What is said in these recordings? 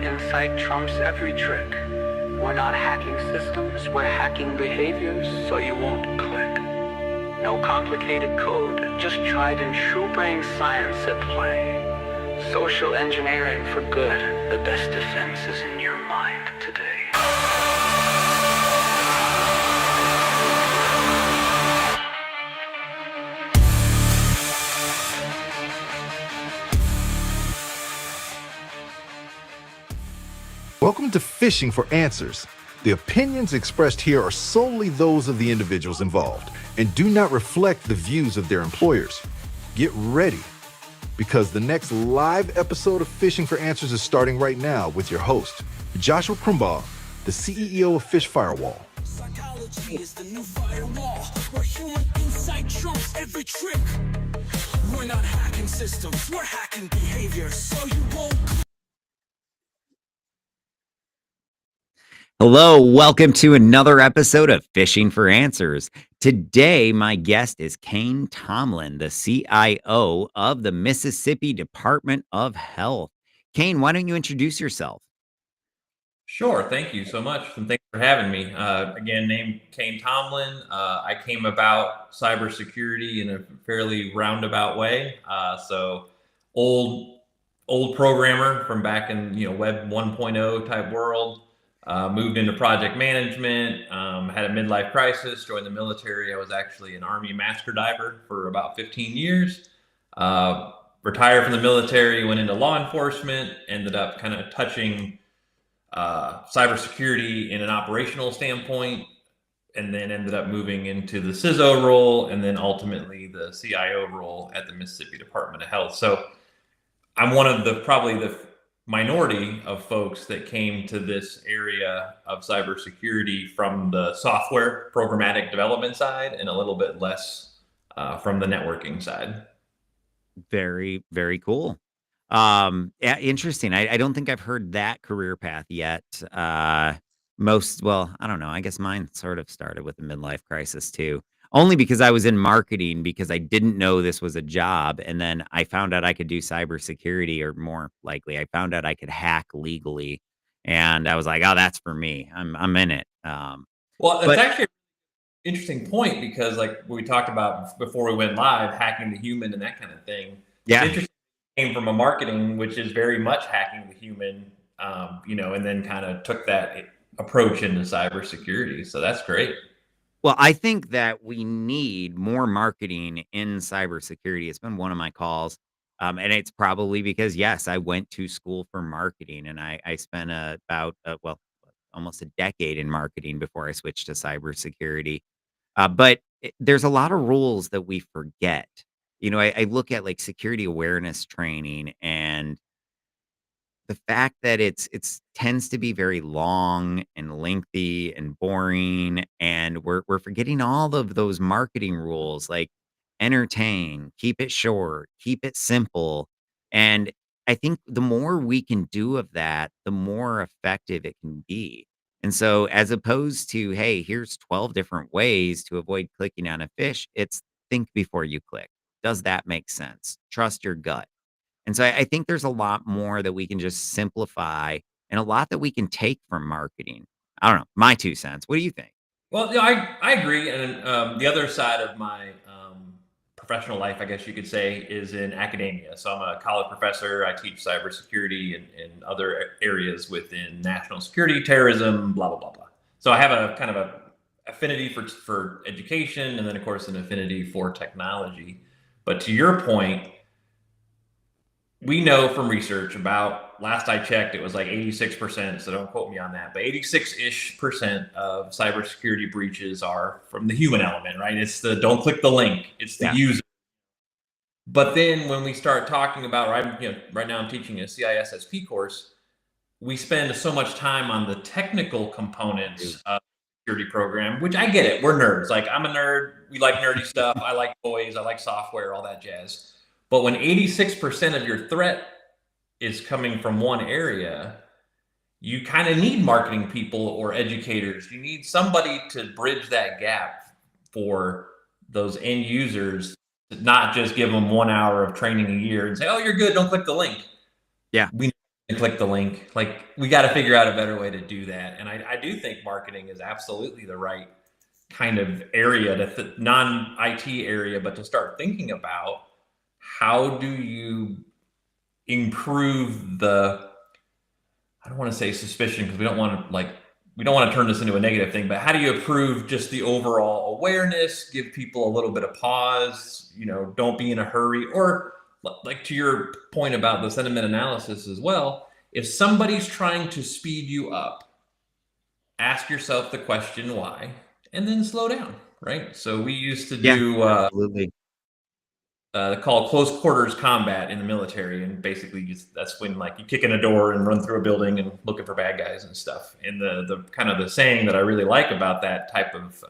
insight trumps every trick. We're not hacking systems, we're hacking behaviors so you won't click. No complicated code, just tried and true brain science at play. Social engineering for good, the best defense is in your mind today. Welcome to Phishing for Answers. The opinions expressed here are solely those of the individuals involved and do not reflect the views of their employers. Get ready, because the next live episode of Phishing for Answers is starting right now with your host, Joshua Crumbaugh, the CEO of PhishFirewall. Psychology is the new firewall, where human insight trumps every trick. We're not hacking systems, we're hacking behavior, so you won't. Hello, welcome to another episode of Phishing for Answers. Today, my guest is Kane Tomlin, the CIO of the Mississippi Department of Health. Kane, why don't you introduce yourself? Sure. Thank you so much. And thanks for having me. Again, named Kane Tomlin. I came about cybersecurity in a fairly roundabout way. So old programmer from back in, web 1.0 type world. Moved into project management, had a midlife crisis, joined the military. I was actually an Army master diver for about 15 years. Retired from the military, went into law enforcement, ended up kind of touching cybersecurity in an operational standpoint, and then ended up moving into the CISO role, and then ultimately the CIO role at the Mississippi Department of Health. So I'm one of probably the minority of folks that came to this area of cybersecurity from the software programmatic development side, and a little bit less from the networking side. Very, very cool. Yeah, interesting. I don't think I've heard that career path yet. I don't know. I guess mine sort of started with a midlife crisis too. Only because I was in marketing, because I didn't know this was a job. And then I found out I could do cybersecurity, or more likely, I found out I could hack legally. And I was like, oh, that's for me. I'm in it. Well, it's actually an interesting point, because like we talked about before we went live, hacking the human and that kind of thing. Yeah. It's interesting. It came from a marketing, which is very much hacking the human, and then kind of took that approach into cybersecurity. So that's great. Well, I think that we need more marketing in cybersecurity. It's been one of my calls. And it's probably because, yes, I went to school for marketing, and I spent almost a decade in marketing before I switched to cybersecurity. But there's a lot of rules that we forget. I look at like security awareness training, and the fact that it's tends to be very long and lengthy and boring, and we're forgetting all of those marketing rules, like entertain, keep it short, keep it simple. And I think the more we can do of that, the more effective it can be. And so, as opposed to, hey, here's 12 different ways to avoid clicking on a fish, it's think before you click. Does that make sense? Trust your gut. And so I think there's a lot more that we can just simplify, and a lot that we can take from marketing. I don't know, my 2 cents. What do you think? Well, I agree. And the other side of my professional life, I guess you could say, is in academia. So I'm a college professor. I teach cybersecurity and other areas within national security, terrorism, blah, blah, blah, blah. So I have a kind of a affinity for education, and then of course an affinity for technology. But to your point, we know from research, about, last I checked, it was like 86%, so don't quote me on that, but 86-ish% of cybersecurity breaches are from the human element, right? It's the don't click the link, it's the user. But then when we start talking about, right now I'm teaching a CISSP course, we spend so much time on the technical components of the security program, which I get it, we're nerds. Like, I'm a nerd, we like nerdy stuff, I like toys, I like software, all that jazz. But when 86% of your threat is coming from one area, you kind of need marketing people or educators. You need somebody to bridge that gap for those end users, not just give them 1 hour of training a year and say, oh, you're good, don't click the link. Yeah. We and click the link. Like, we got to figure out a better way to do that. And I do think marketing is absolutely the right kind of area, to non-IT area, but to start thinking about how do you improve the, I don't want to say suspicion, because we don't want to turn this into a negative thing, but how do you improve just the overall awareness, give people a little bit of pause, don't be in a hurry, or like to your point about the sentiment analysis as well, if somebody's trying to speed you up, ask yourself the question why, and then slow down, right? So we used to Yeah, do absolutely. called close quarters combat in the military, and basically that's when like you kick in a door and run through a building and looking for bad guys and stuff. And the kind of the saying that I really like about that type of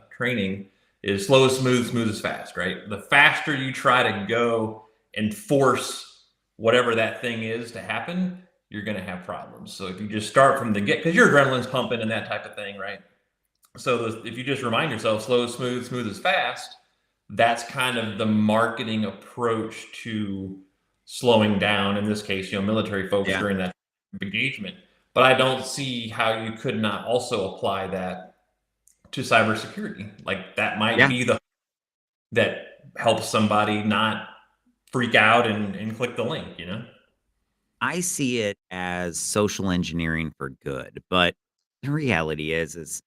training is slow is smooth, smooth is fast, right? The faster you try to go and force whatever that thing is to happen, you're going to have problems. So if you just start from the get, because your adrenaline's pumping and that type of thing, right? So if you just remind yourself slow is smooth, smooth is fast, that's kind of the marketing approach to slowing down, in this case, military folks Yeah. during that engagement. But I don't see how you could not also apply that to cybersecurity. Like, that might Yeah. be that helps somebody not freak out and click the link. I see it as social engineering for good, but the reality is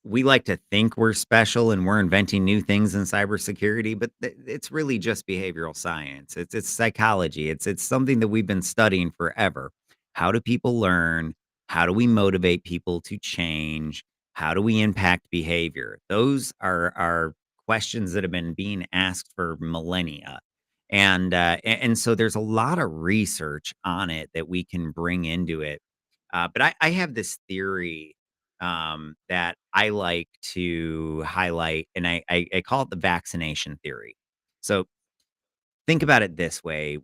we like to think we're special and we're inventing new things in cybersecurity, but it's really just behavioral science. It's psychology. It's something that we've been studying forever. How do people learn? How do we motivate people to change? How do we impact behavior? Those are questions that have been being asked for millennia. And so there's a lot of research on it that we can bring into it. But I have this theory that I like to highlight, and I call it the vaccination theory. So think about it this way: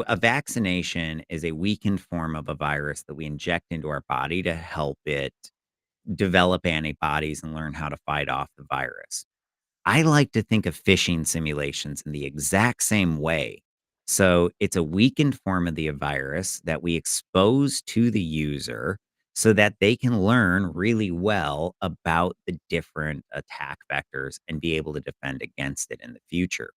a vaccination is a weakened form of a virus that we inject into our body to help it develop antibodies and learn how to fight off the virus. I like to think of phishing simulations in the exact same way. So it's a weakened form of the virus that we expose to the user so that they can learn really well about the different attack vectors and be able to defend against it in the future.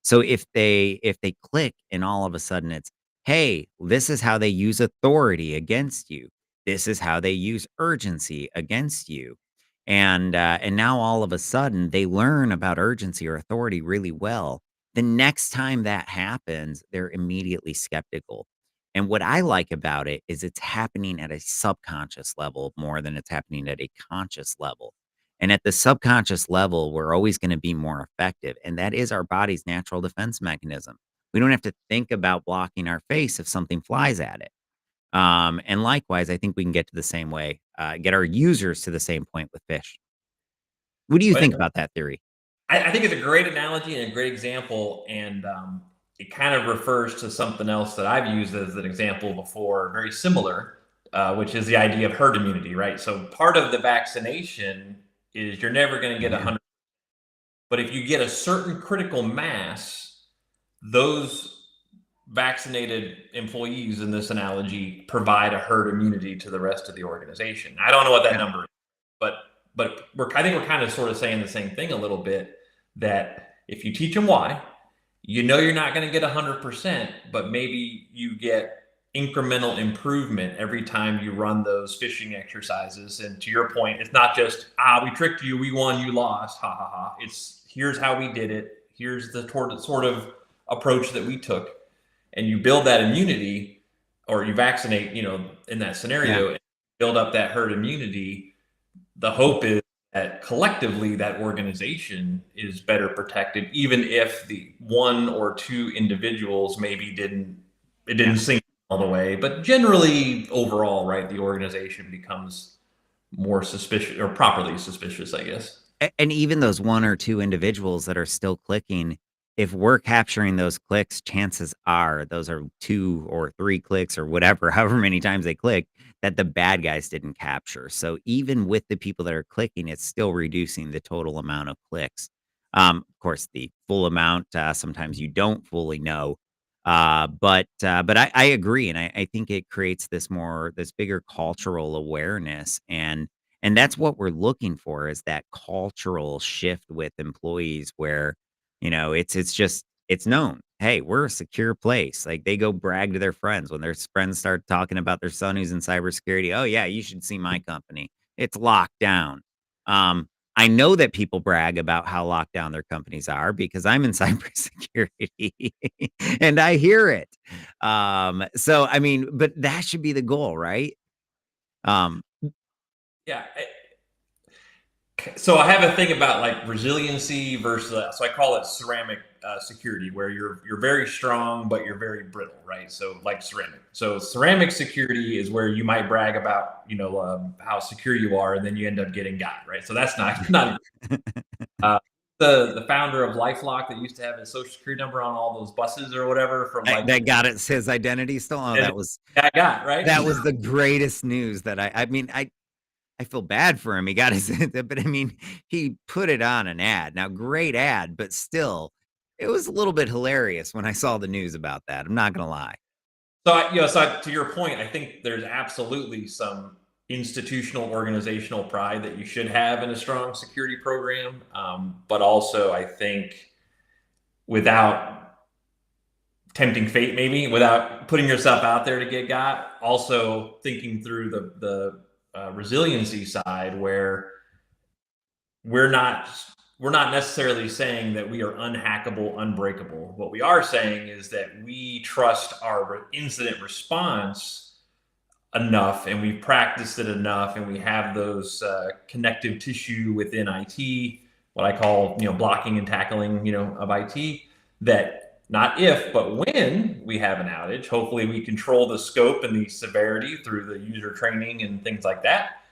So if they click and all of a sudden it's, hey, this is how they use authority against you. This is how they use urgency against you, and now all of a sudden they learn about urgency or authority really well. The next time that happens, they're immediately skeptical. And what I like about it is it's happening at a subconscious level more than it's happening at a conscious level. And at the subconscious level, we're always going to be more effective. And that is our body's natural defense mechanism. We don't have to think about blocking our face if something flies at it. And likewise, I think we can get to the same way, get our users to the same point with fish. What do you think about that theory? I think it's a great analogy and a great example, and it kind of refers to something else that I've used as an example before, very similar, which is the idea of herd immunity, right? So part of the vaccination is you're never going to get Yeah. 100, but if you get a certain critical mass, those vaccinated employees in this analogy provide a herd immunity to the rest of the organization. I don't know what that Yeah. number is, but I think we're kind of sort of saying the same thing a little bit, that if you teach them why, you're not going to get 100%, but maybe you get incremental improvement every time you run those phishing exercises. And to your point, it's not just, we tricked you, we won, you lost, ha ha ha. It's, here's how we did it. Here's the sort of approach that we took. And you build that immunity, or you vaccinate, in that scenario, and build up that herd immunity. The hope is that collectively that organization is better protected, even if the one or two individuals maybe didn't sink all the way. But generally, overall, right, the organization becomes more suspicious, or properly suspicious, I guess. And even those one or two individuals that are still clicking, if we're capturing those clicks, chances are those are 2 or 3 clicks or whatever, however many times they click, that the bad guys didn't capture. So even with the people that are clicking, it's still reducing the total amount of clicks. Of course, the full amount, sometimes you don't fully know. But I agree, and I think it creates this bigger cultural awareness, and that's what we're looking for is that cultural shift with employees where, it's known. Hey, we're a secure place. Like they go brag to their friends when their friends start talking about their son who's in cybersecurity. Oh yeah, you should see my company. It's locked down. Um, I know that people brag about how locked down their companies are because I'm in cybersecurity and I hear it. So I mean, but that should be the goal, right? Um, Yeah. So I have a thing about like resiliency versus, so I call it ceramic security, where you're very strong but you're very brittle, right? So like ceramic. So ceramic security is where you might brag about how secure you are, and then you end up getting got, right? So that's not uh, the founder of LifeLock that used to have his social security number on all those buses or whatever from like that got it, his identity still. Oh, and that got right. that was the greatest news that I mean, I feel bad for him. He got his, but I mean, he put it on an ad. Now, great ad, but still, it was a little bit hilarious when I saw the news about that. I'm not gonna lie. So to your point, I think there's absolutely some institutional organizational pride that you should have in a strong security program. But also, I think without tempting fate, maybe without putting yourself out there to get got, also thinking through the resiliency side, where we're not necessarily saying that we are unhackable, unbreakable. What we are saying is that we trust our incident response enough, and we've practiced it enough, and we have those connective tissue within IT, what I call blocking and tackling of IT, that not if but when we have an outage, hopefully we control the scope and the severity through the user training and things like that.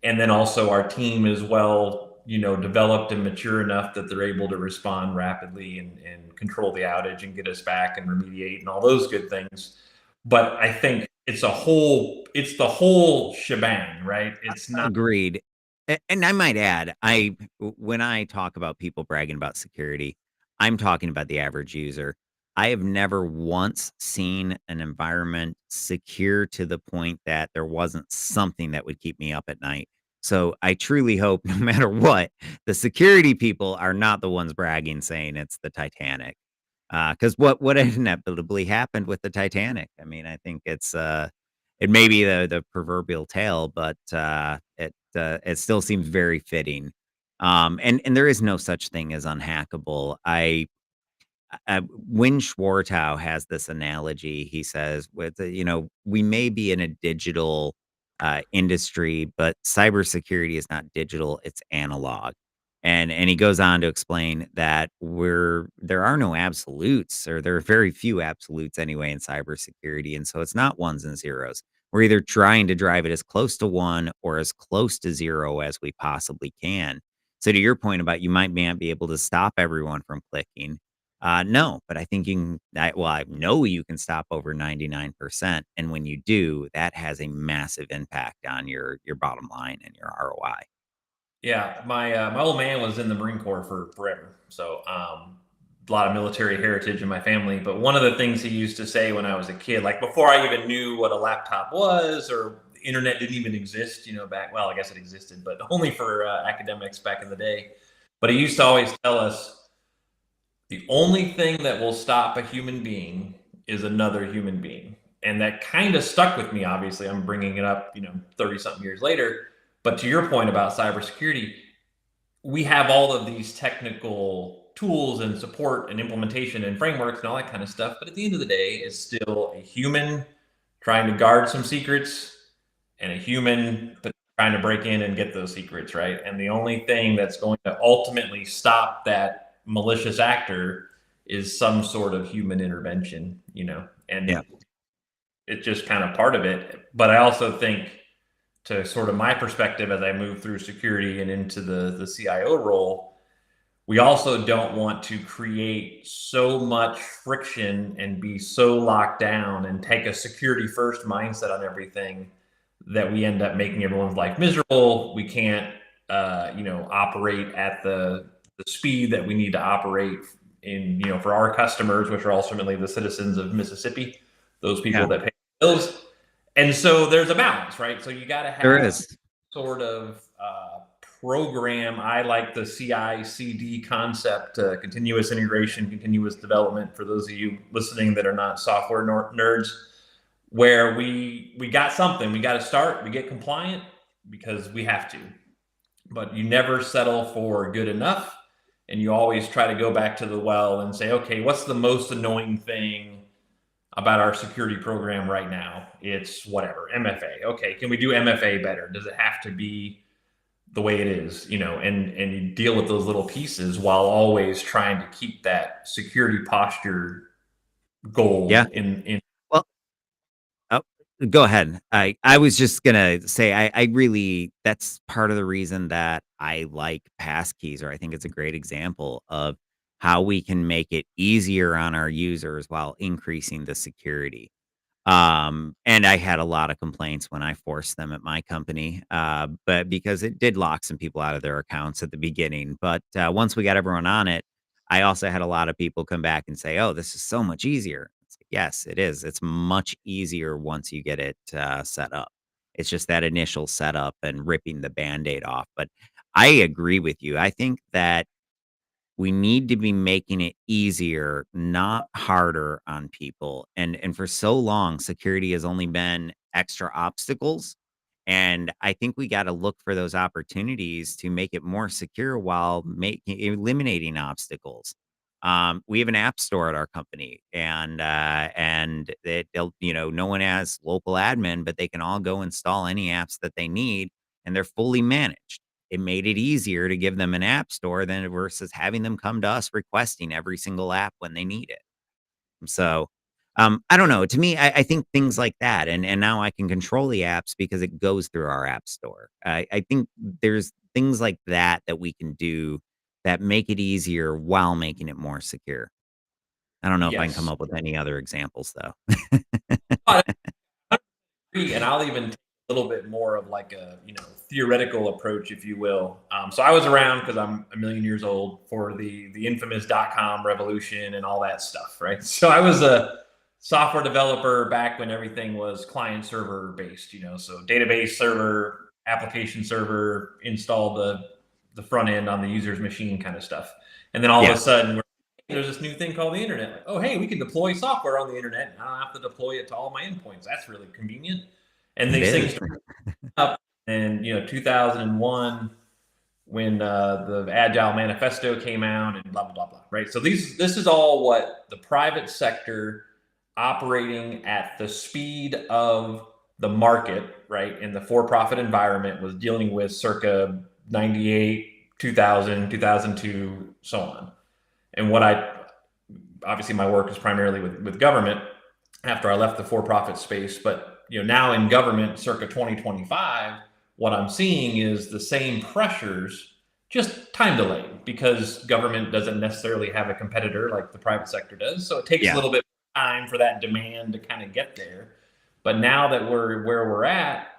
And then also our team is well developed and mature enough that they're able to respond rapidly and control the outage and get us back and remediate and all those good things. But I think it's the whole shebang, right? It's not. Agreed. And I might add, when I talk about people bragging about security, I'm talking about the average user. I have never once seen an environment secure to the point that there wasn't something that would keep me up at night. So I truly hope no matter what, the security people are not the ones bragging saying it's the Titanic. Because what inevitably happened with the Titanic? I mean, I think it may be the proverbial tale, but it still seems very fitting. And there is no such thing as unhackable. Win Schwartau has this analogy. He says, we may be in a digital industry, but cybersecurity is not digital; it's analog. And he goes on to explain that there are no absolutes, or there are very few absolutes anyway in cybersecurity, and so it's not ones and zeros. We're either trying to drive it as close to one or as close to zero as we possibly can. So to your point about you might not be able to stop everyone from clicking, no, but I think I know you can stop over 99%. And when you do, that has a massive impact on your bottom line and your ROI. Yeah, my old man was in the Marine Corps for forever, so a lot of military heritage in my family. But one of the things he used to say when I was a kid, like before I even knew what a laptop was, or the internet didn't even exist, back, well, I guess it existed, but only for academics back in the day. But he used to always tell us the only thing that will stop a human being is another human being. And that kind of stuck with me. Obviously, I'm bringing it up, 30 something years later. But to your point about cybersecurity, we have all of these technical tools and support and implementation and frameworks and all that kind of stuff. But at the end of the day, it's still a human trying to guard some secrets and a human trying to break in and get those secrets, right? And the only thing that's going to ultimately stop that malicious actor is some sort of human intervention, and Yeah. it's just kind of part of it. But I also think, to sort of my perspective as I move through security and into the CIO role, we also don't want to create so much friction and be so locked down and take a security first mindset on everything that we end up making everyone's life miserable. We can't, operate at the speed that we need to operate for our customers, which are ultimately the citizens of Mississippi, those people Yeah. that pay bills. And so there's a balance, right? So you got to There have is. sort of program. I like the CI/CD concept, continuous integration, continuous development. For those of you listening that are not software nerds, where we got something, we got to start, we get compliant because we have to, but you never settle for good enough, and you always try to go back to the well and say, okay, what's the most annoying thing about our security program right now? It's whatever, MFA. Okay, can we do MFA better? Does it have to be the way it is? And you deal with those little pieces while always trying to keep that security posture goal Yeah. in. Well, oh, go ahead. I was just gonna say I really that's part of the reason that I like passkeys, or I think it's a great example of how we can make it easier on our users while increasing the security. And I had a lot of complaints when I forced them at my company, but because it did lock some people out of their accounts at the beginning. But once we got everyone on it, I also had a lot of people come back and say, "Oh, this is so much easier." It's like, yes, it is. It's much easier once you get it set up. It's just that initial setup and ripping the band-aid off. But I agree with you. I think that we need to be making it easier, not harder on people. And for so long, security has only been extra obstacles. And I think we got to look for those opportunities to make it more secure while making eliminating obstacles. We have an app store at our company, and no one has local admin, but they can all go install any apps that they need, and they're fully managed. It made it easier to give them an app store than versus having them come to us requesting every single app when they need it. So, I don't know. To me, I think things like that, and now I can control the apps because it goes through our app store. I think there's things like that that we can do that make it easier while making it more secure. I don't know if I can come Yes. up with any other examples though. And I'll even take a little bit more of like a theoretical approach, if you will. So I was around because I'm a million years old for the infamous .com revolution and all that stuff, right? So I was a software developer back when everything was client server based, so database server, application server, install the front end on the user's machine kind of stuff. And then all of Yeah, a sudden there's this new thing called the internet. Like, oh, hey, we can deploy software on the internet, and I don't have to deploy it to all my endpoints. That's really convenient. And it these things is. started up in 2001 when the Agile Manifesto came out, and blah blah blah blah. Right. So this is all what the private sector operating at the speed of the market, right, in the for-profit environment was dealing with circa 98, 2000, 2002, so on. And obviously my work is primarily with government after I left the for-profit space, but now in government circa 2025, what I'm seeing is the same pressures, just time delayed, because government doesn't necessarily have a competitor like the private sector does. So it takes a Yeah, little bit of time for that demand to kind of get there. But now that we're where we're at,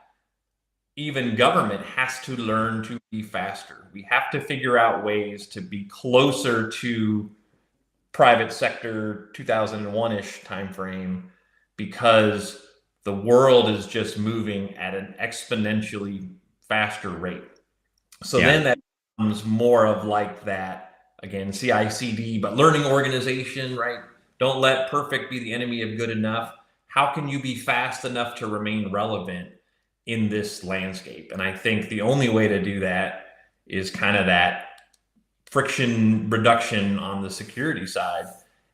even government has to learn to be faster. We have to figure out ways to be closer to private sector 2001-ish timeframe, because the world is just moving at an exponentially faster rate. So yeah, then that becomes more of like that, again, CI/CD, but learning organization, right? Don't let perfect be the enemy of good enough. How can you be fast enough to remain relevant in this landscape? And I think the only way to do that is kind of that friction reduction on the security side.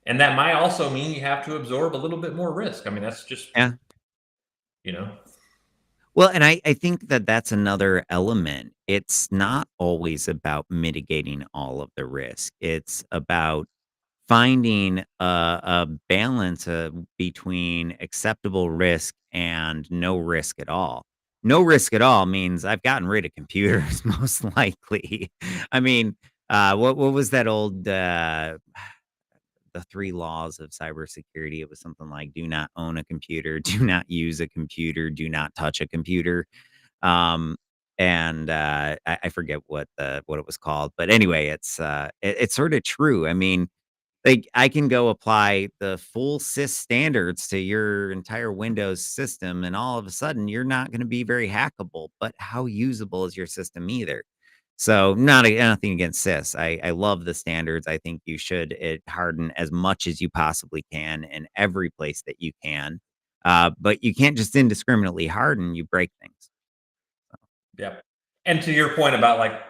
And that might also mean you have to absorb a little bit more risk. I mean, that's just, yeah. you know, Well, and I think that that's another element. It's not always about mitigating all of the risk. It's about finding a balance between acceptable risk and no risk at all. No risk at all means I've gotten rid of computers most likely. I mean, what was that old the three laws of cybersecurity? It was something like do not own a computer, do not use a computer, do not touch a computer. Um, and I forget what it was called, but anyway, it's sort of true. I mean, Like, I can go apply the full sys standards to your entire Windows system, and all of a sudden, you're not gonna be very hackable, but how usable is your system either? So, nothing against sys. I love the standards. I think you should harden as much as you possibly can in every place that you can. But you can't just indiscriminately harden, you break things. Yeah. And to your point about like,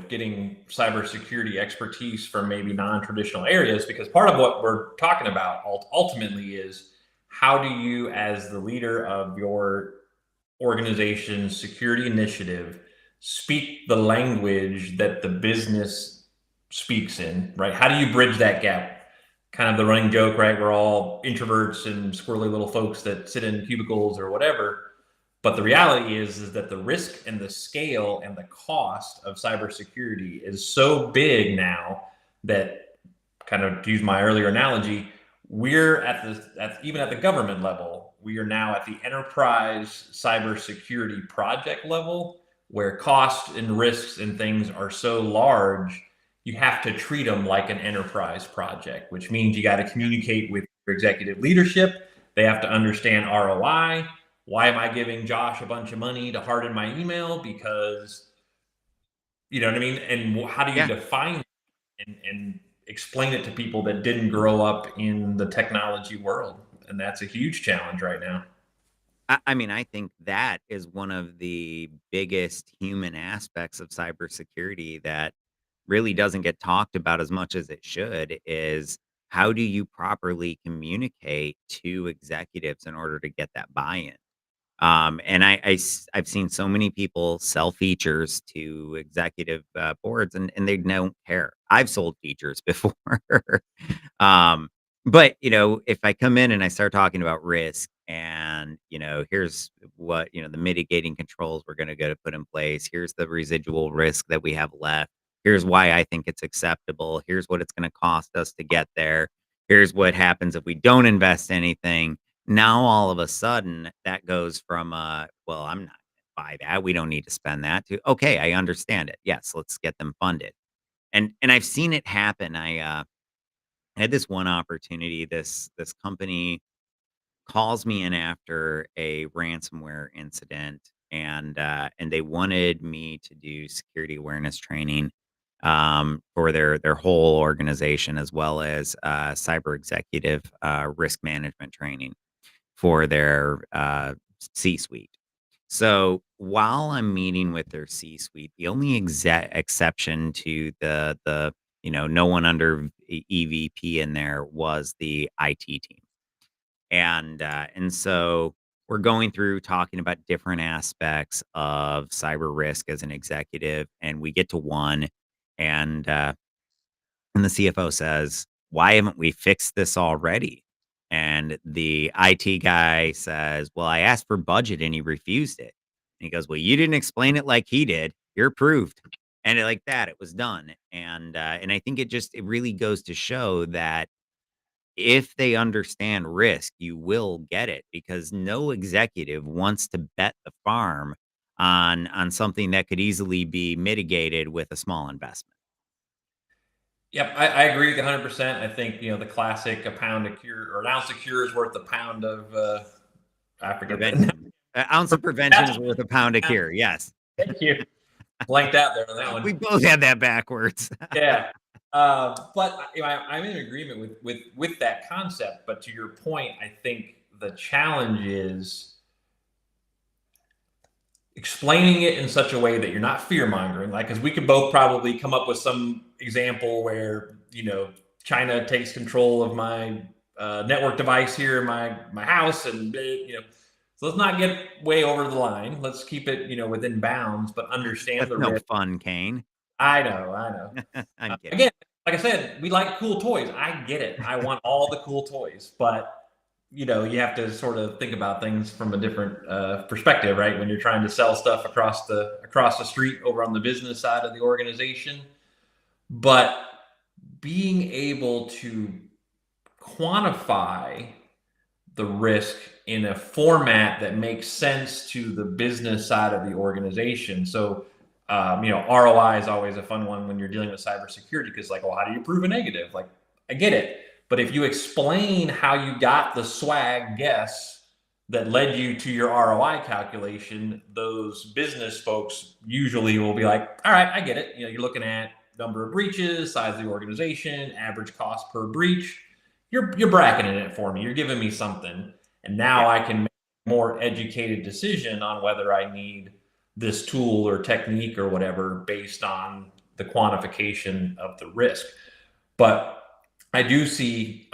getting cybersecurity expertise from maybe non-traditional areas, because part of what we're talking about ultimately is how do you, as the leader of your organization's security initiative, speak the language that the business speaks in, right? How do you bridge that gap? Kind of the running joke, right? We're all introverts and squirrely little folks that sit in cubicles or whatever. But the reality is that the risk and the scale and the cost of cybersecurity is so big now that, kind of to use my earlier analogy, we're even at the government level, we are now at the enterprise cybersecurity project level, where costs and risks and things are so large, you have to treat them like an enterprise project, which means you got to communicate with your executive leadership. They have to understand ROI. Why am I giving Josh a bunch of money to harden my email? Because, you know what I mean? And how do you Yeah. define and explain it to people that didn't grow up in the technology world? And that's a huge challenge right now. I mean, I think that is one of the biggest human aspects of cybersecurity that really doesn't get talked about as much as it should is how do you properly communicate to executives in order to get that buy-in? And I've seen so many people sell features to executive boards, and they don't care. I've sold features before. um, but if I come in and I start talking about risk and here's what the mitigating controls we're going to go to put in place. Here's the residual risk that we have left. Here's why I think it's acceptable. Here's what it's going to cost us to get there. Here's what happens if we don't invest anything. Now, all of a sudden, that goes from, "Well, I'm not gonna buy that. We don't need to spend that," to, "Okay, I understand it. Yes, let's get them funded." And I've seen it happen. I had this one opportunity. This company calls me in after a ransomware incident, and they wanted me to do security awareness training, for their whole organization, as well as, cyber executive, risk management training for their C-suite. So while I'm meeting with their C-suite, the only exception to the no one under EVP in there was the IT team, and so we're going through talking about different aspects of cyber risk as an executive, and we get to one, and and the CFO says, "Why haven't we fixed this already?" And the IT guy says, "Well, I asked for budget and he refused it." And he goes, "Well, you didn't explain it like he did. You're approved." And like that, it was done. And I think it really goes to show that if they understand risk, you will get it, because no executive wants to bet the farm on something that could easily be mitigated with a small investment. Yep, I agree with you 100%. I think, the classic, a pound of cure or an ounce of cure is worth a pound of, I forget the Prevention. An ounce of prevention is worth a pound of cure. Yes. Thank you. Blanked out there on that one. We both had that backwards. Yeah. But I'm in agreement with that concept. But to your point, I think the challenge is explaining it in such a way that you're not fear mongering. Like, because we could both probably come up with some example where China takes control of my network device here in my house, and So let's not get way over the line. Let's keep it within bounds, but understand That's the no risk. fun, Kane. I know. I'm kidding. Again, like I said, we like cool toys. I get it. I want all the cool toys, but you have to sort of think about things from a different perspective, right? When you're trying to sell stuff across the street over on the business side of the organization, but being able to quantify the risk in a format that makes sense to the business side of the organization. So, ROI is always a fun one when you're dealing with cybersecurity, because like, well, how do you prove a negative? Like, I get it, But if you explain how you got the swag guess that led you to your ROI calculation, those business folks usually will be like, all right, I get it. You're looking at number of breaches, size of the organization, average cost per breach. You're bracketing it for me. You're giving me something. And now I can make a more educated decision on whether I need this tool or technique or whatever based on the quantification of the risk. But I do see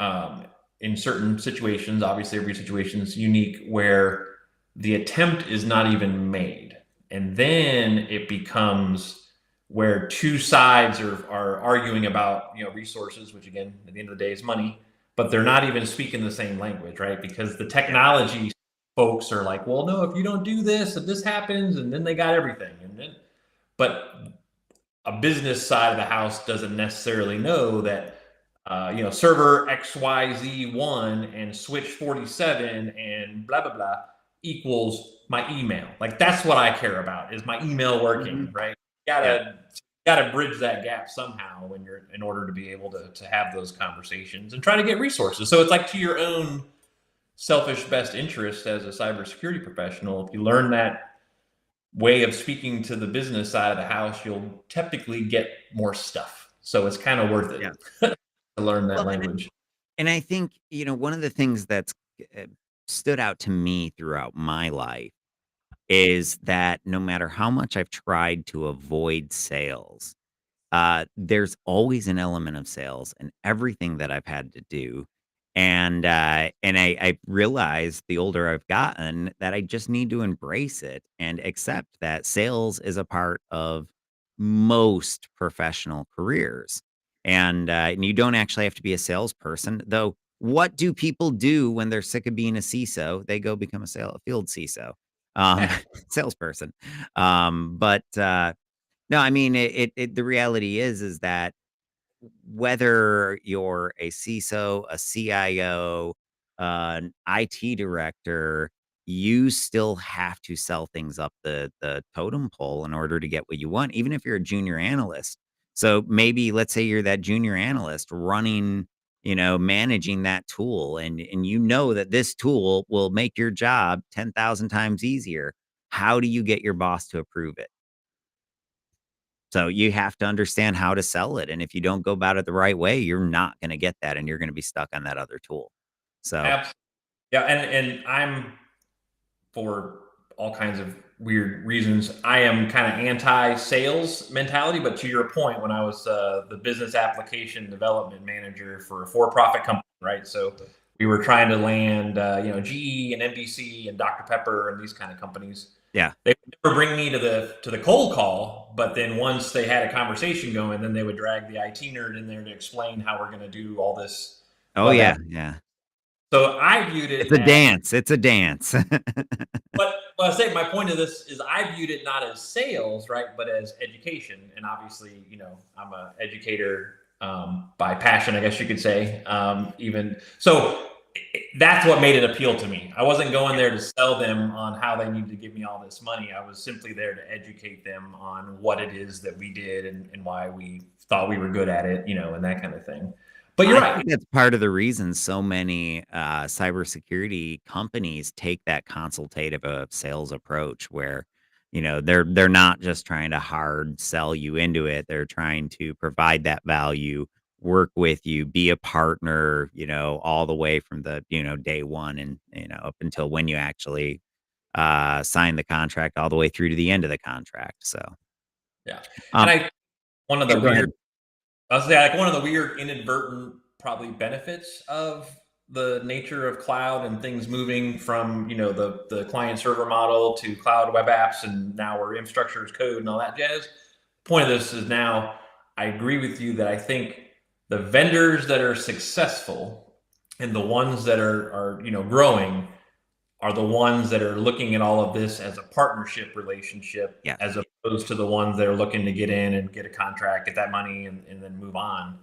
in certain situations, obviously every situation is unique, where the attempt is not even made. And then it becomes where two sides are arguing about resources, which again, at the end of the day is money, but they're not even speaking the same language, right? Because the technology folks are like, well, no, if you don't do this, if this happens, and then they got everything. But a business side of the house doesn't necessarily know that server XYZ1 and switch 47 and blah, blah, blah equals my email. Like, that's what I care about, is my email working, right? You gotta bridge that gap somehow in order to be able to have those conversations and try to get resources. So it's like to your own selfish best interest as a cybersecurity professional. If you learn that way of speaking to the business side of the house, you'll typically get more stuff. So it's kind of worth it to learn that language. And I think, one of the things that's stood out to me throughout my life is that no matter how much I've tried to avoid sales, there's always an element of sales in everything that I've had to do. And I realized the older I've gotten that I just need to embrace it and accept that sales is a part of most professional careers. And you don't actually have to be a salesperson, though. What do people do when they're sick of being a CISO? They go become a field CISO, salesperson. But no, I mean, the reality is that whether you're a CISO, a CIO, an IT director, you still have to sell things up the totem pole in order to get what you want, even if you're a junior analyst. So maybe let's say you're that junior analyst running, managing that tool, and that this tool will make your job 10,000 times easier. How do you get your boss to approve it? So you have to understand how to sell it. And if you don't go about it the right way, you're not going to get that, and you're going to be stuck on that other tool. So Absolutely. Yeah, and I'm, for all kinds of weird reasons, I am kind of anti-sales mentality. But to your point, when I was the business application development manager for a for-profit company, right? So we were trying to land, GE and NBC and Dr. Pepper and these kind of companies. yeah. They would never bring me to the cold call, but then once they had a conversation going, then they would drag the IT nerd in there to explain how we're going to do all this. Oh yeah. Yeah. So I viewed it It's a dance. It's a dance. But I say my point of this is I viewed it not as sales, right, but as education. And obviously, I'm an educator by passion, I guess you could say. Even so, that's what made it appeal to me. I wasn't going there to sell them on how they needed to give me all this money. I was simply there to educate them on what it is that we did and why we thought we were good at it, and that kind of thing. But you're I right. think that's part of the reason so many cybersecurity companies take that consultative sales approach, where they're not just trying to hard sell you into it. They're trying to provide that value, work with you, be a partner, all the way from the day one, and up until when you actually sign the contract, all the way through to the end of the contract. So Yeah. um, And one of the go ahead. weird I was saying, like, one of the weird inadvertent probably benefits of the nature of cloud and things moving from, the client server model to cloud web apps, and now we're infrastructure as code and all that jazz. Point of this is, now I agree with you that I think the vendors that are successful and the ones that are growing are the ones that are looking at all of this as a partnership relationship, Yes. as opposed to the ones that are looking to get in and get a contract, get that money, and then move on.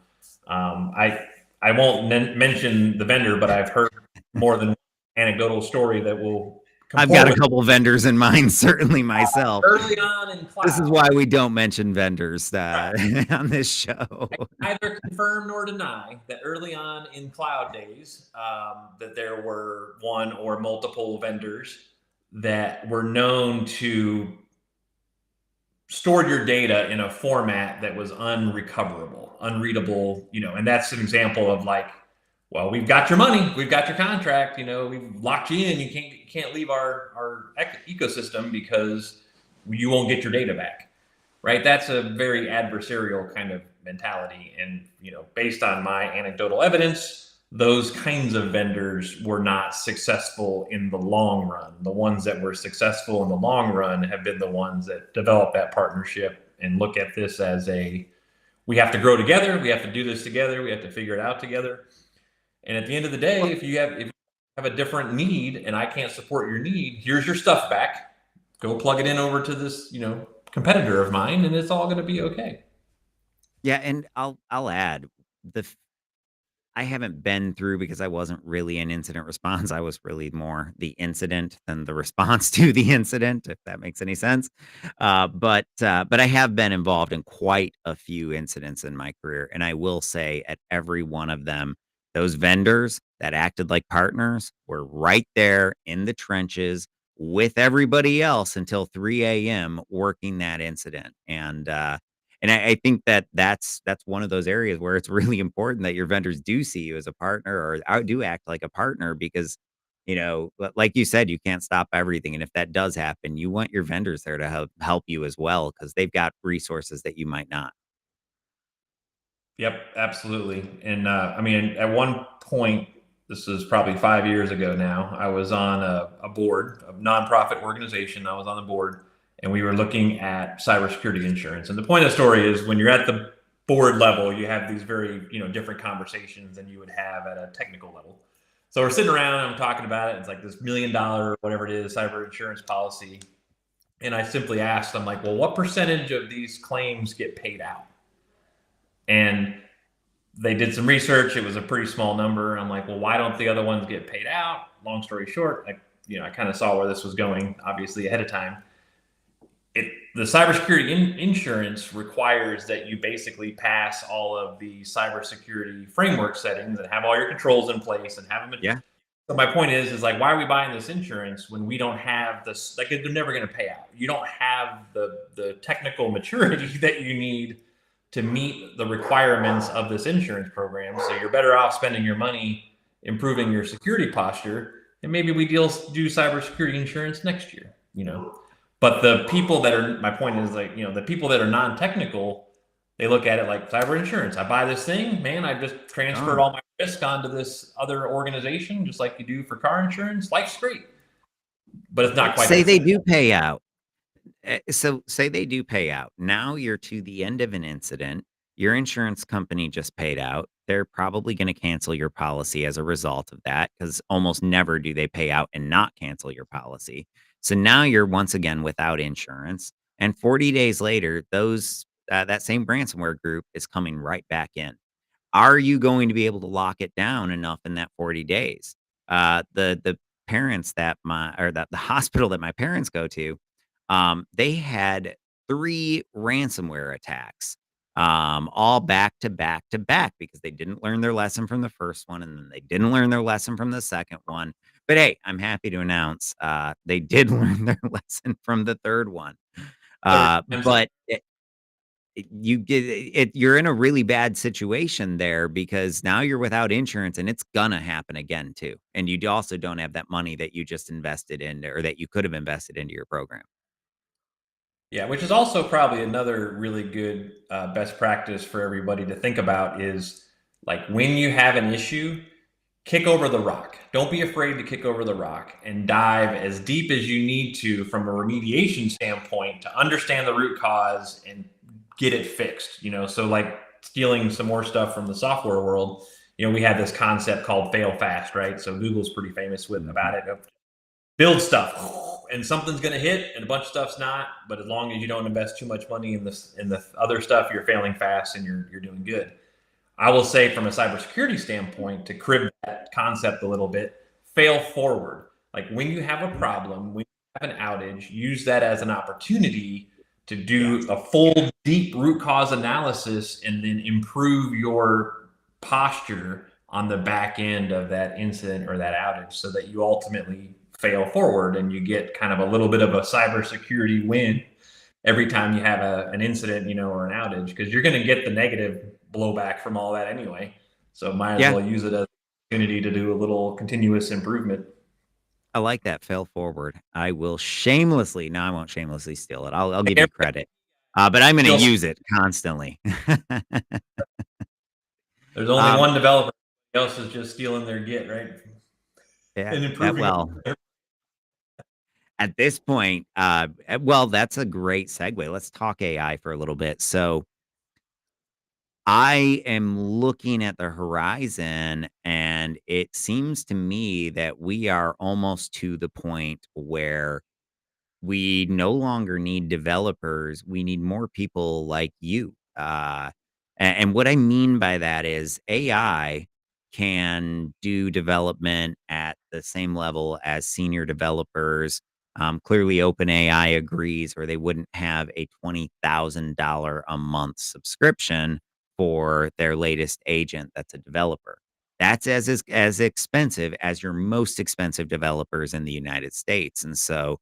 I won't mention the vendor, but I've heard more than one anecdotal story that will I've got a couple vendors in mind, certainly myself. Early on in cloud. This is why we don't mention vendors on this show. I neither confirm nor deny that early on in cloud days, that there were one or multiple vendors that were known to store your data in a format that was unrecoverable, unreadable, and that's an example of like, well, we've got your money, we've got your contract, we've locked you in, you can't leave our ecosystem because you won't get your data back, right? That's a very adversarial kind of mentality. And, based on my anecdotal evidence, those kinds of vendors were not successful in the long run. The ones that were successful in the long run have been the ones that develop that partnership and look at this as we have to grow together, we have to do this together, we have to figure it out together. And at the end of the day, if you have a different need and I can't support your need, here's your stuff back. Go plug it in over to this, competitor of mine, and it's all going to be okay. Yeah, and I'll add I haven't been through, because I wasn't really in incident response. I was really more the incident than the response to the incident, if that makes any sense. But I have been involved in quite a few incidents in my career, and I will say at every one of them, those vendors that acted like partners were right there in the trenches with everybody else until 3 a.m. working that incident. And I think that's one of those areas where it's really important that your vendors do see you as a partner, or do act like a partner, because, like you said, you can't stop everything. And if that does happen, you want your vendors there to help you as well, because they've got resources that you might not. Yep, absolutely. And at one point, this is probably 5 years ago now, I was on a board, a nonprofit organization. I was on the board, and we were looking at cybersecurity insurance. And the point of the story is, when you're at the board level, you have these very, different conversations than you would have at a technical level. So we're sitting around and I'm talking about it. It's like this $1 million, whatever it is, cyber insurance policy. And I simply asked, I'm like, well, what percentage of these claims get paid out? And they did some research. It was a pretty small number. I'm like, well, why don't the other ones get paid out? Long story short, I kind of saw where this was going, obviously, ahead of time. The cybersecurity insurance requires that you basically pass all of the cybersecurity framework settings and have all your controls in place and have them. Yeah. So my point is like, why are we buying this insurance when we don't have this? Like, they're never going to pay out. You don't have the technical maturity that you need to meet the requirements of this insurance program. So you're better off spending your money improving your security posture, and maybe we do cybersecurity insurance next year. But the people that are, my point is like, the people that are non-technical, they look at it like cyber insurance. I buy this thing, man, I just transferred all my risk onto this other organization, just like you do for car insurance. Life's great. But it's not quite. Say they do pay out. So say they do pay out. Now you're to the end of an incident. Your insurance company just paid out. They're probably going to cancel your policy as a result of that, because almost never do they pay out and not cancel your policy. So now you're once again without insurance. And 40 days later, that same ransomware group is coming right back in. Are you going to be able to lock it down enough in that 40 days? The parents the hospital that my parents go to, they had 3 ransomware attacks, all back to back to back, because they didn't learn their lesson from the first one, and then they didn't learn their lesson from the second one. But hey, I'm happy to announce they did learn their lesson from the third one. But you're in a really bad situation there, because now you're without insurance, and it's gonna happen again too. And you also don't have that money that you just invested in, or that you could have invested into your program. Yeah, which is also probably another really good best practice for everybody to think about is, like, when you have an issue, kick over the rock. Don't be afraid to kick over the rock and dive as deep as you need to from a remediation standpoint to understand the root cause and get it fixed. So like stealing some more stuff from the software world, we had this concept called fail fast, right? So Google's pretty famous about it. Build stuff and something's going to hit and a bunch of stuff's not. But as long as you don't invest too much money in the other stuff, you're failing fast and you're doing good. I will say, from a cybersecurity standpoint, to crib that concept a little bit, fail forward. Like when you have a problem, when you have an outage, use that as an opportunity to do a full deep root cause analysis and then improve your posture on the back end of that incident or that outage so that you ultimately fail forward and you get kind of a little bit of a cybersecurity win every time you have an incident, or an outage, because you're going to get the negative blowback from all that anyway. So might as well use it as an opportunity to do a little continuous improvement. I like that. Fail forward. I will shamelessly. No, I won't shamelessly steal it. I'll give you credit. But I'm going to use it constantly. There's only one developer. Everybody else is just stealing their Git, right? Yeah. And improving. At this point, well, that's a great segue. Let's talk AI for a little bit. So I am looking at the horizon, and it seems to me that we are almost to the point where we no longer need developers. We need more people like you. And what I mean by that is AI can do development at the same level as senior developers. Clearly, OpenAI agrees, or they wouldn't have a $20,000 a month subscription for their latest agent that's a developer. That's as expensive as your most expensive developers in the United States. And so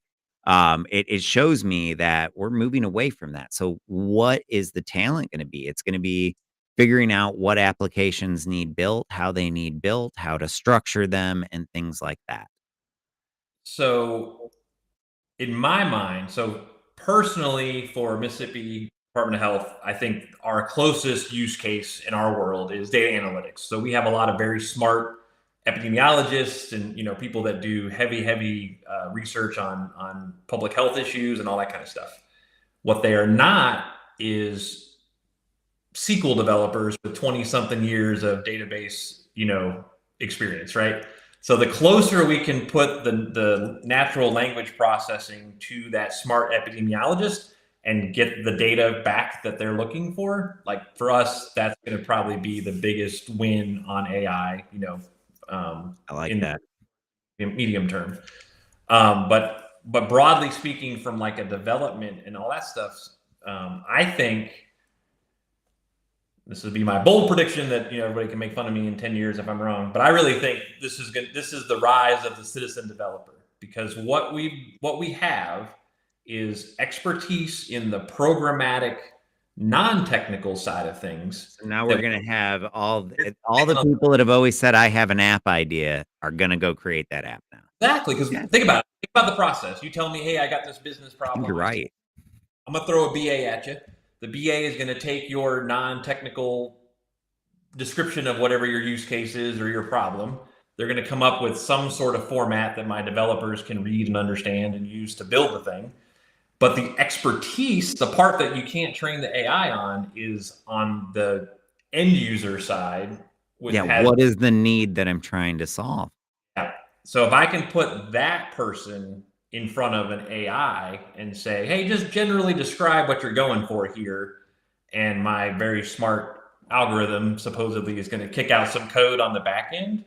it shows me that we're moving away from that. So what is the talent going to be? It's going to be figuring out what applications need built, how they need built, how to structure them, and things like that. So in my mind, so personally for Mississippi Department of Health, I think our closest use case in our world is data analytics. So we have a lot of very smart epidemiologists and people that do heavy research on public health issues and all that kind of stuff. What they are not is SQL developers with 20 something years of database experience, right? So the closer we can put the natural language processing to that smart epidemiologist and get the data back that they're looking for, like for us, that's going to probably be the biggest win on AI, I like that. in medium term. But broadly speaking, from like a development and all that stuff, I think this would be my bold prediction that everybody can make fun of me in 10 years if I'm wrong. But I really think this is the rise of the citizen developer, because what we have is expertise in the programmatic, non-technical side of things. So now we're going to have all the people that have always said I have an app idea are going to go create that app now. Exactly, because think about it. Think about the process. You tell me, hey, I got this business problem. You're right. I'm gonna throw a BA at you. The BA is going to take your non-technical description of whatever your use case is or your problem. They're going to come up with some sort of format that my developers can read and understand and use to build the thing. But the expertise, the part that you can't train the AI on, is on the end user side. What is the need that I'm trying to solve? Yeah. So if I can put that person in front of an AI and say, hey, just generally describe what you're going for here, and my very smart algorithm supposedly is going to kick out some code on the back end,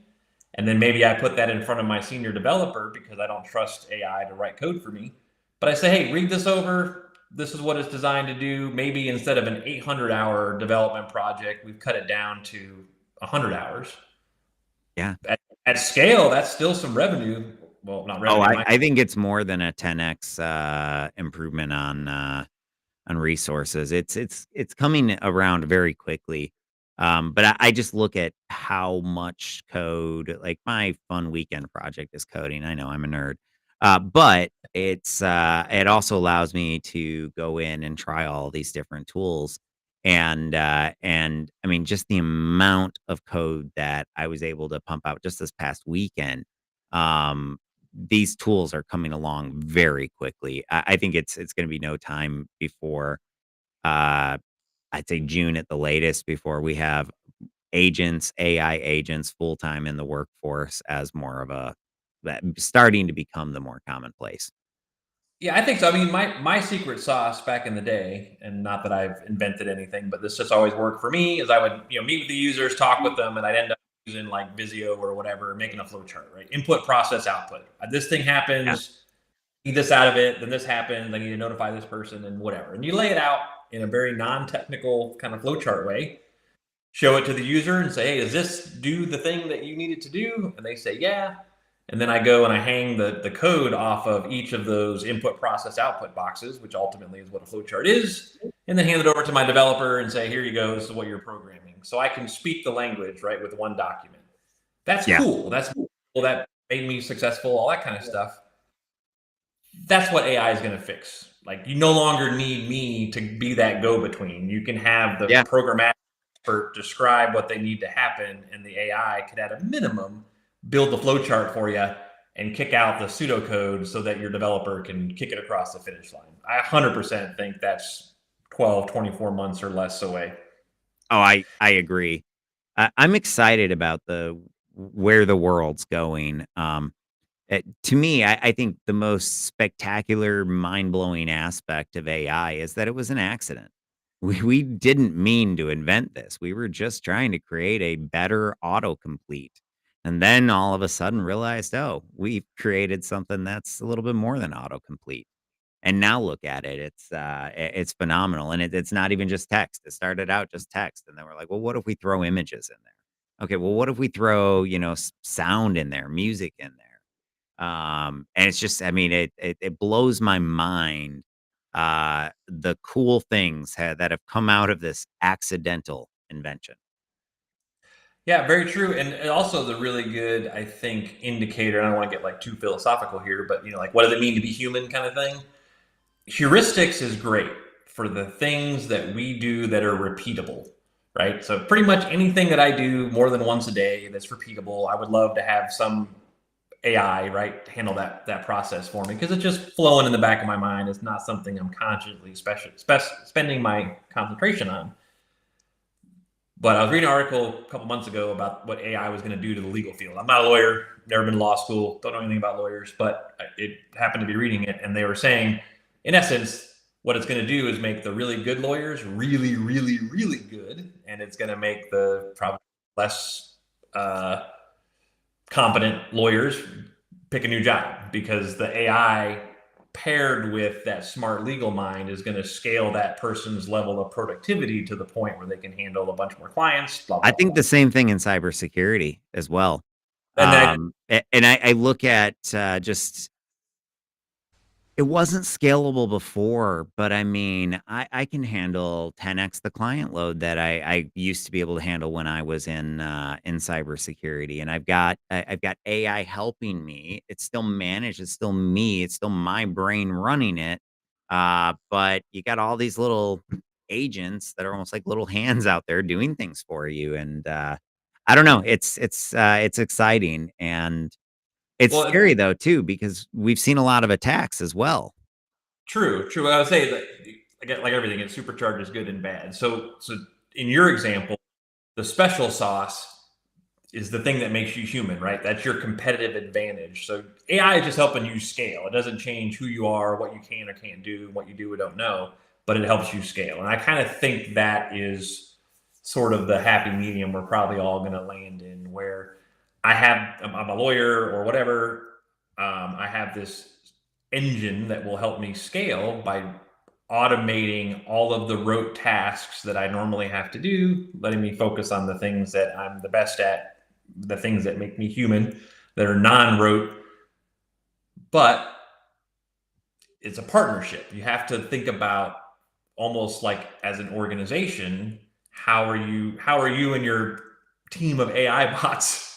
and then maybe I put that in front of my senior developer because I don't trust AI to write code for me. But I say, hey, read this over. This is what it's designed to do. Maybe instead of an 800-hour development project, we've cut it down to 100 hours. Yeah. At scale, that's still some revenue. Well, not revenue. Oh, I think it's more than a 10x improvement on resources. It's coming around very quickly. But I just look at how much code, like my fun weekend project is coding. I know I'm a nerd. But it also allows me to go in and try all these different tools. And I mean, just the amount of code that I was able to pump out just this past weekend. These tools are coming along very quickly. I think it's going to be no time before, I'd say June at the latest, before we have AI agents full time in the workforce as more of that starting to become the more commonplace. Yeah, I think so. I mean, my secret sauce back in the day, and not that I've invented anything, but this just always worked for me, is I would meet with the users, talk with them, and I'd end up using like Visio or whatever, making a flow chart, right? Input, process, output. This thing happens, need this out of it, then this happens, I need to notify this person and whatever. And you lay it out in a very non-technical kind of flowchart way, show it to the user and say, hey, does this do the thing that you need it to do? And they say, yeah. And then I go and I hang the code off of each of those input, process, output boxes, which ultimately is what a flowchart is, and then hand it over to my developer and say, here you go, this is what you're programming. So I can speak the language, right, with one document. That's cool. That's cool. That made me successful, all that kind of stuff. That's what AI is going to fix. Like, you no longer need me to be that go-between. You can have the programmatic expert describe what they need to happen, and the AI could, at a minimum, build the flowchart for you and kick out the pseudocode so that your developer can kick it across the finish line. I 100% think that's 12, 24 months or less away. Oh, I agree. I'm excited about where the world's going. To me, I think the most spectacular, mind-blowing aspect of AI is that it was an accident. We didn't mean to invent this. We were just trying to create a better autocomplete. And then all of a sudden realized, oh, we've created something that's a little bit more than autocomplete. And now look at it. It's phenomenal. And it's not even just text. It started out just text. And then we're like, well, what if we throw images in there? Okay, well, what if we throw, sound in there, music in there? And it's just, I mean, it blows my mind, the cool things that have come out of this accidental invention. Yeah, very true. And also the really good, I think, indicator, and I don't want to get like too philosophical here, but like, what does it mean to be human kind of thing? Heuristics is great for the things that we do that are repeatable, right? So pretty much anything that I do more than once a day that's repeatable, I would love to have some AI, right, handle that process for me, because it's just flowing in the back of my mind. It's not something I'm consciously spending my concentration on. But I was reading an article a couple months ago about what AI was going to do to the legal field. I'm not a lawyer, never been to law school, don't know anything about lawyers, but it happened to be reading it, and they were saying, in essence, what it's going to do is make the really good lawyers really, really, really good, and it's going to make the probably less competent lawyers pick a new job, because the AI paired with that smart legal mind is going to scale that person's level of productivity to the point where they can handle a bunch more clients. Blah, blah, I think blah. the same thing in cybersecurity as well. And I look at just, it wasn't scalable before, but I mean, I can handle 10x the client load that I used to be able to handle when I was in cybersecurity, and I've got AI helping me. It's still managed. It's still me. It's still my brain running it. But you got all these little agents that are almost like little hands out there doing things for you, and I don't know. It's exciting, and it's well, scary though too, because we've seen a lot of attacks as well. true. I would say that, again, like everything, it supercharges good and bad. So in your example, the special sauce is the thing that makes you human, right? That's your competitive advantage. So AI is just helping you scale. It doesn't change who you are, what you can or can't do, what you do or don't know, but it helps you scale. And I kind of think that is sort of the happy medium we're probably all going to land in, where I'm a lawyer or whatever. I have this engine that will help me scale by automating all of the rote tasks that I normally have to do, letting me focus on the things that I'm the best at, the things that make me human, that are non-rote. But it's a partnership. You have to think about, almost like as an organization, how are you and your team of AI bots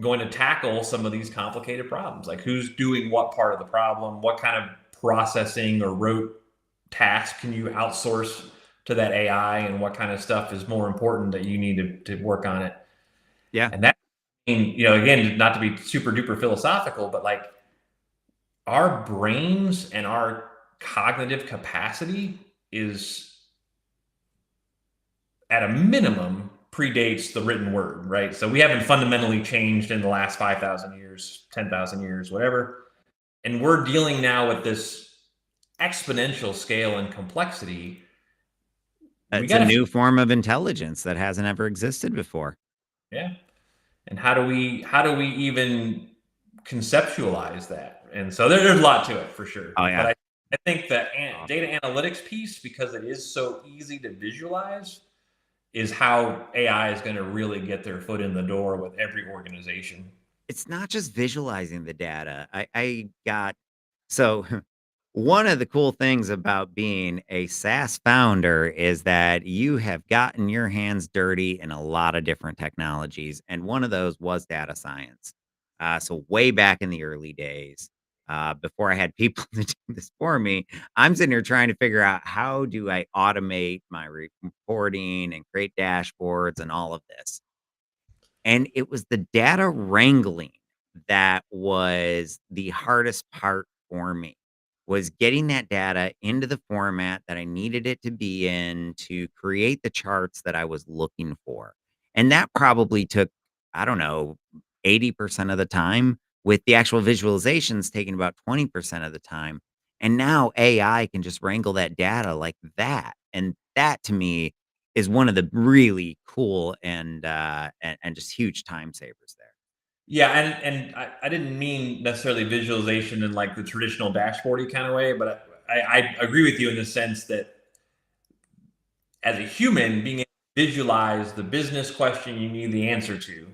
going to tackle some of these complicated problems? Like, who's doing what part of the problem? What kind of processing or rote task can you outsource to that AI, and what kind of stuff is more important that you need to work on it? Yeah. And that, again, not to be super duper philosophical, but like, our brains and our cognitive capacity is, at a minimum, predates the written word, right? So we haven't fundamentally changed in the last 5,000 years, 10,000 years, whatever. And we're dealing now with this exponential scale and complexity. It's a new form of intelligence that hasn't ever existed before. Yeah. and how do we even conceptualize that? And so there's a lot to it for sure. Oh But yeah. I think the Awesome. data analytics piece, because it is so easy to visualize, is how AI is going to really get their foot in the door with every organization. It's not just visualizing the data. I got so one of the cool things about being a SaaS founder is that you have gotten your hands dirty in a lot of different technologies, and one of those was data science. So way back in the early days, before I had people to do this for me, I'm sitting here trying to figure out how do I automate my reporting and create dashboards and all of this. And it was the data wrangling that was the hardest part for me, was getting that data into the format that I needed it to be in to create the charts that I was looking for. And that probably took, I don't know, 80% of the time, with the actual visualizations taking about 20% of the time. And now AI can just wrangle that data like that. And that to me is one of the really cool and just huge time savers there. Yeah, and I didn't mean necessarily visualization in like the traditional dashboardy kind of way, but I agree with you in the sense that as a human, being able to visualize the business question you need the answer to,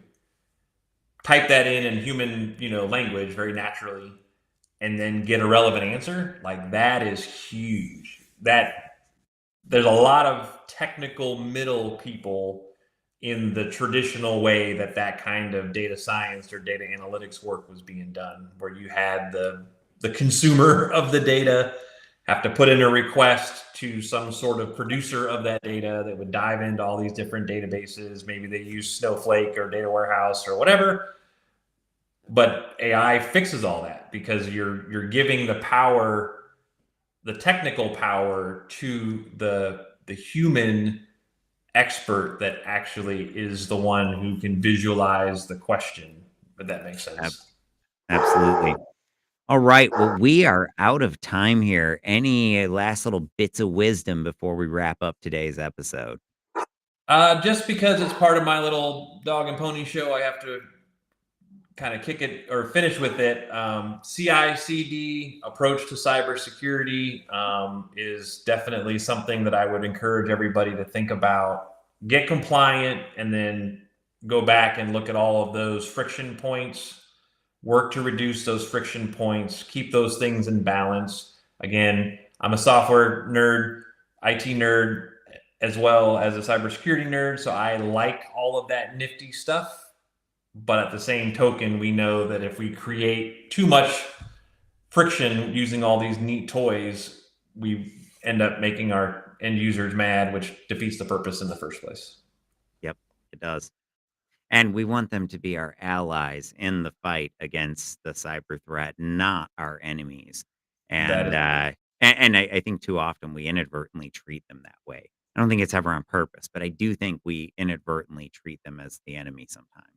type that in human, language very naturally, and then get a relevant answer, like that is huge. That there's a lot of technical middle people in the traditional way that kind of data science or data analytics work was being done, where you had the consumer of the data have to put in a request to some sort of producer of that data that would dive into all these different databases. Maybe they use Snowflake or data warehouse or whatever, but AI fixes all that because you're giving the power, the technical power, to the human expert that actually is the one who can visualize the question. If that makes Ab- sense. Absolutely. All right. Well, we are out of time here. Any last little bits of wisdom before we wrap up today's episode? Just because it's part of my little dog and pony show, I have to kind of kick it or finish with it. CI/CD approach to cybersecurity is definitely something that I would encourage everybody to think about. Get compliant, and then go back and look at all of those friction points. Work to reduce those friction points. Keep those things in balance. Again, I'm a software nerd, IT nerd, as well as a cybersecurity nerd. So I like all of that nifty stuff. But at the same token, we know that if we create too much friction using all these neat toys, we end up making our end users mad, which defeats the purpose in the first place. Yep, it does. And we want them to be our allies in the fight against the cyber threat, not our enemies. That And is, I think too often we inadvertently treat them that way. I don't think it's ever on purpose, but I do think we inadvertently treat them as the enemy sometimes.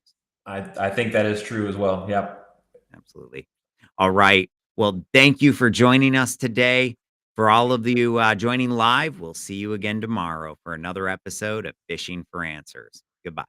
I think that is true as well. Yep. Absolutely. All right. Well, thank you for joining us today. For all of you joining live, we'll see you again tomorrow for another episode of Fishing for Answers. Goodbye.